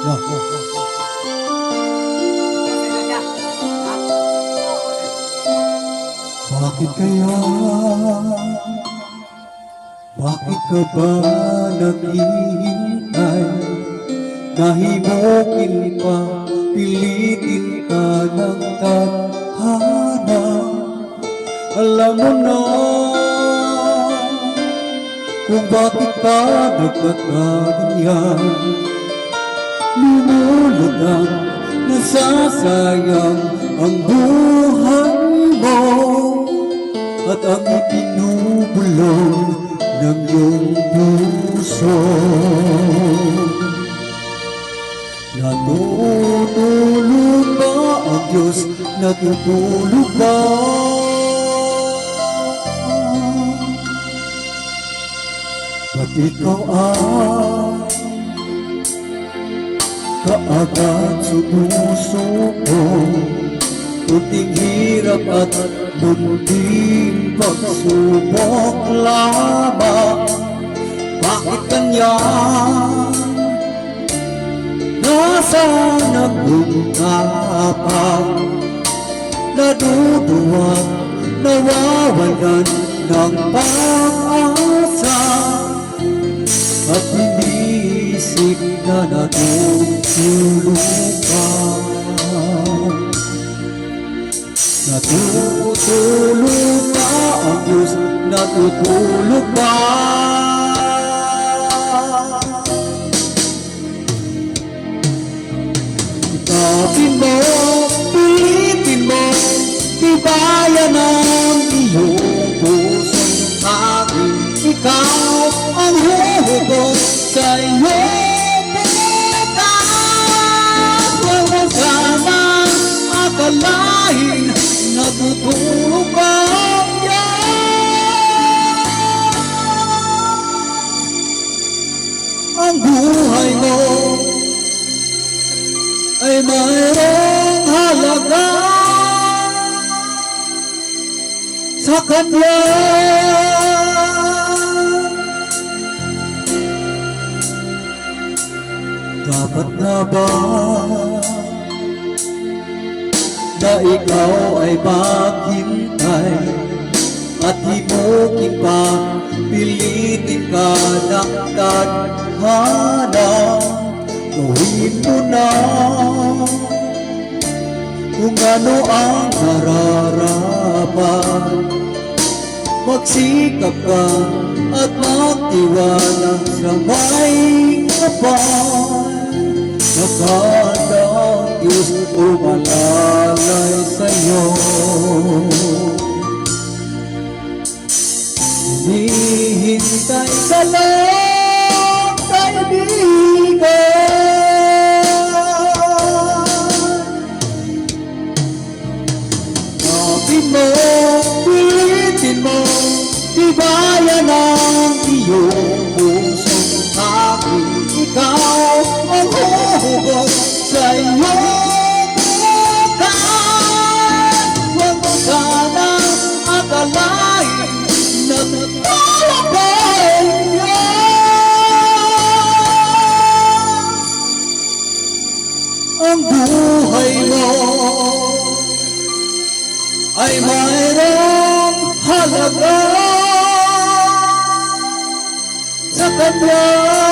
Bakit kaya? Bakit ka ba naghihintay? Nahimukin pa, pilitin ka ng tadhana. Alam mo na kung bakit ka nagkakaganyan. Lumulutang, nasasayang ang buhay mo, at ang itinubulong ng iyong puso. Natutulog ba ang Diyos? Natutulog ba? Ba't ikaw ay kaagad sumusuko? Kunting hirap at munting pagsubok lamang. Bakit ganyan? Nasaan ang ungkapan? Naduduwag, nawawalan ng pag-asa, at iniisip na natutulog ka. Natutulog ba ang Diyos? Natutulog ba? Ikapin mo, pilitin mo, tibayan ang iyong pusong aking. Ikaw ang huhugot sa iyong bukas. Huwag mo sanang akalain natutulog ba yan? Ang buhay mo ay mayroong halaga sa Kanya. Dapat na ba na ikaw ay maghintay at himukin pa, pilitin ka ng tadhana? Gawin mo na kung ano ang nararapat. Magsikap ka at magtiwala sa may kapal. Nakadang Diyos umalalay sa'yo. Hinihintay ka lang, kaibigan. Kapin mo, pilitin mo, tibayan ang iyong pusong aking. Ikaw ang huhugot sa iyong bukas. Huwag mo sanang akalain na natulog ba yan? Ang buhay mo ay mayroong halaga sa Kanya.